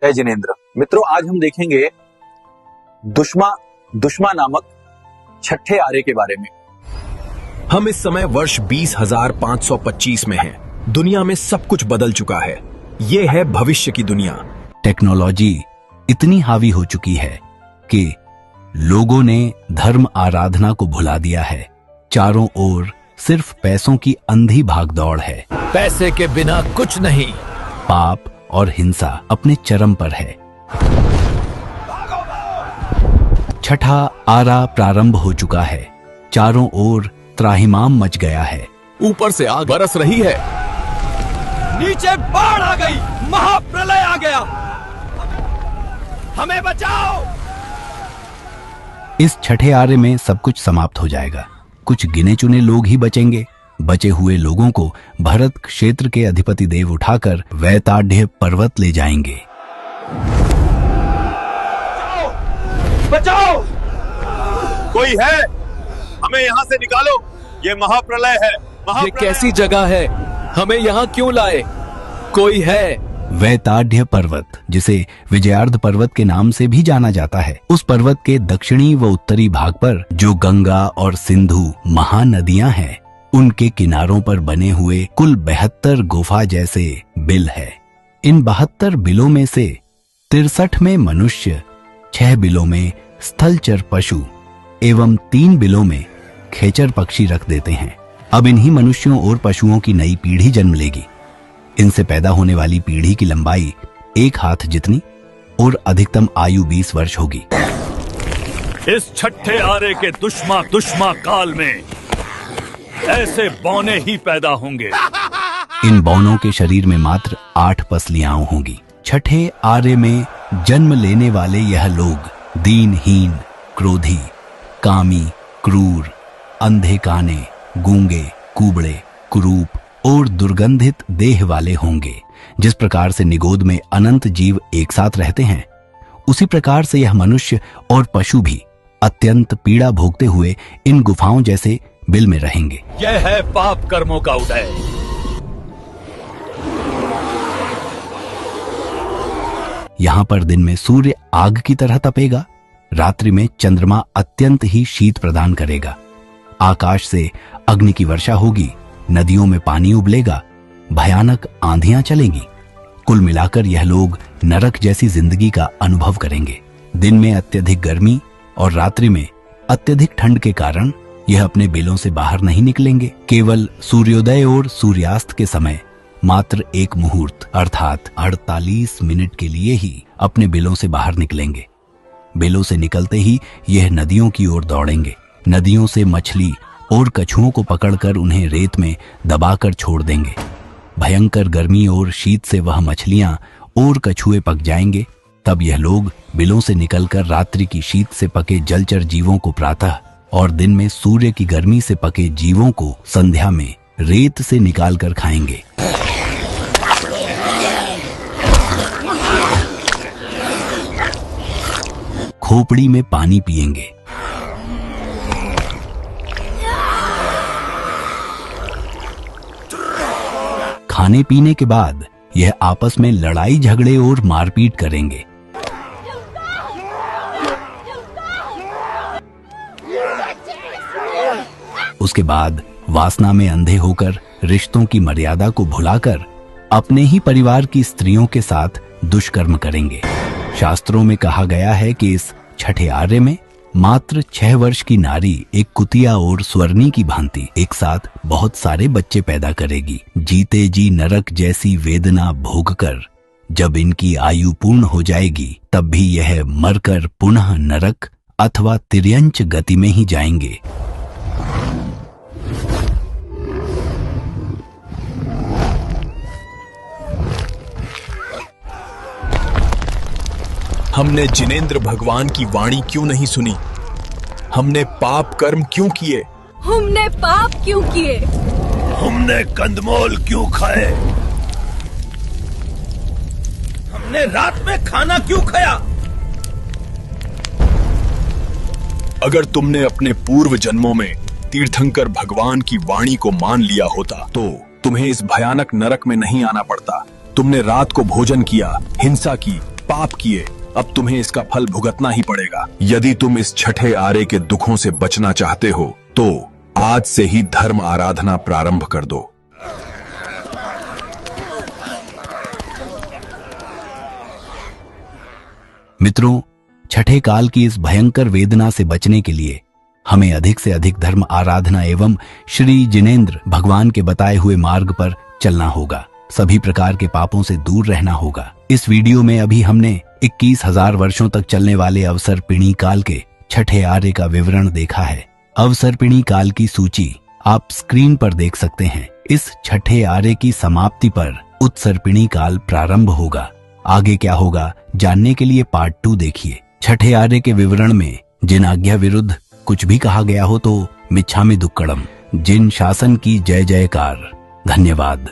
जय जिनेंद्र। मित्रों, आज हम देखेंगे दुश्मा नामक छठे आरे के बारे में। हम इस समय वर्ष 20,525 में हैं। दुनिया में सब कुछ बदल चुका है। ये है भविष्य की दुनिया। टेक्नोलॉजी इतनी हावी हो चुकी है कि लोगों ने धर्म आराधना को भुला दिया है। चारों ओर सिर्फ पैसों की अंधी भागदौड़ है। पैसे के बिना कुछ नहीं। पाप और हिंसा अपने चरम पर है। छठा आरा प्रारंभ हो चुका है। चारों ओर त्राहिमाम मच गया है। ऊपर से आग बरस रही है। नीचे बाढ़ आ गई, महाप्रलय आ गया। हमें बचाओ। इस छठे आरे में सब कुछ समाप्त हो जाएगा। कुछ गिने चुने लोग ही बचेंगे। बचे हुए लोगों को भरत क्षेत्र के अधिपति देव उठाकर वैताढ़ पर्वत ले जाएंगे। बचाओ! कोई है? हमें यहाँ से निकालो। ये महाप्रलय है। ये कैसी जगह है? हमें यहाँ क्यों लाए? कोई है? वैताढ़ पर्वत, जिसे विजयार्ध पर्वत के नाम से भी जाना जाता है, उस पर्वत के दक्षिणी व उत्तरी भाग पर जो गंगा और सिंधु महानदियां हैं, उनके किनारों पर बने हुए कुल 72 गुफा जैसे बिल है। इन 72 बिलों में से 63 में मनुष्य, 6 बिलों में स्थलचर पशु एवं 3 बिलों में खेचर पक्षी रख देते हैं। अब इन्हीं मनुष्यों और पशुओं की नई पीढ़ी जन्म लेगी। इनसे पैदा होने वाली पीढ़ी की लंबाई 1 हाथ जितनी और अधिकतम आयु 20 वर्ष होगी। इस छठे आरे के दुश्मा काल में ऐसे बौने ही पैदा होंगे। इन बौनों के शरीर में मात्र 8 पसलियां होंगी। छठे आरे में जन्म लेने वाले यह लोग दीनहीन, क्रोधी, कामी, क्रूर, अंधे काने, गूंगे, कुबड़े, कुरूप और दुर्गंधित देह वाले होंगे। जिस प्रकार से निगोद में अनंत जीव एक साथ रहते हैं, उसी प्रकार से यह मनुष्य और पशु भी अत्यंत पीड़ा भोगते हुए इन गुफाओं जैसे बिल में रहेंगे। यह है पाप कर्मों का उदय। यहाँ पर दिन में सूर्य आग की तरह तपेगा। रात्रि में चंद्रमा अत्यंत ही शीत प्रदान करेगा। आकाश से अग्नि की वर्षा होगी। नदियों में पानी उबलेगा। भयानक आंधियां चलेंगी। कुल मिलाकर यह लोग नरक जैसी जिंदगी का अनुभव करेंगे। दिन में अत्यधिक गर्मी और रात्रि में अत्यधिक ठंड के कारण यह अपने बिलों से बाहर नहीं निकलेंगे। केवल सूर्योदय और सूर्यास्त के समय मात्र एक मुहूर्त अर्थात 48 मिनट के लिए ही अपने बिलों से बाहर निकलेंगे। बिलों से निकलते ही यह नदियों की ओर दौड़ेंगे। नदियों से मछली और कछुओं को पकड़कर उन्हें रेत में दबाकर छोड़ देंगे। भयंकर गर्मी और शीत से वह मछलियां और कछुए पक जाएंगे। तब यह लोग बिलों से निकलकर रात्रि की शीत से पके जलचर जीवों को प्रातः और दिन में सूर्य की गर्मी से पके जीवों को संध्या में रेत से निकालकर खाएंगे। खोपड़ी में पानी पिएंगे। खाने पीने के बाद यह आपस में लड़ाई झगड़े और मारपीट करेंगे। उसके बाद वासना में अंधे होकर रिश्तों की मर्यादा को भुलाकर अपने ही परिवार की स्त्रियों के साथ दुष्कर्म करेंगे। शास्त्रों में कहा गया है कि इस छठे आरे में मात्र 6 वर्ष की नारी एक कुतिया और स्वर्णी की भांति एक साथ बहुत सारे बच्चे पैदा करेगी। जीते जी नरक जैसी वेदना भोगकर जब इनकी आयु पूर्ण हो जाएगी, तब भी यह मरकर पुनः नरक अथवा तिर्यंच गति में ही जाएंगे। हमने जिनेंद्र भगवान की वाणी क्यों नहीं सुनी? हमने पाप कर्म क्यों किए? हमने पाप क्यों किए? हमने कंदमूल क्यों खाए? हमने रात में खाना क्यों खाया? अगर तुमने अपने पूर्व जन्मों में तीर्थंकर भगवान की वाणी को मान लिया होता तो तुम्हें इस भयानक नरक में नहीं आना पड़ता। तुमने रात को भोजन किया, हिंसा की पाप किए, अब तुम्हें इसका फल भुगतना ही पड़ेगा। यदि तुम इस छठे आरे के दुखों से बचना चाहते हो तो आज से ही धर्म आराधना प्रारंभ कर दो। मित्रों, छठे काल की इस भयंकर वेदना से बचने के लिए हमें अधिक से अधिक धर्म आराधना एवं श्री जिनेंद्र भगवान के बताए हुए मार्ग पर चलना होगा। सभी प्रकार के पापों से दूर रहना होगा। इस वीडियो में अभी हमने 21,000 वर्षों तक चलने वाले अवसर्पिणी काल के छठे आर्य का विवरण देखा है। अवसर्पिणी काल की सूची आप स्क्रीन पर देख सकते हैं। इस छठे आर्य की समाप्ति पर उत्सर्पिणी काल प्रारंभ होगा। आगे क्या होगा जानने के लिए पार्ट 2 देखिए। छठे आर्य के विवरण में जिन आज्ञा विरुद्ध कुछ भी कहा गया हो तो मिच्छामि दुक्कडम। जिन शासन की जय जयकार। धन्यवाद।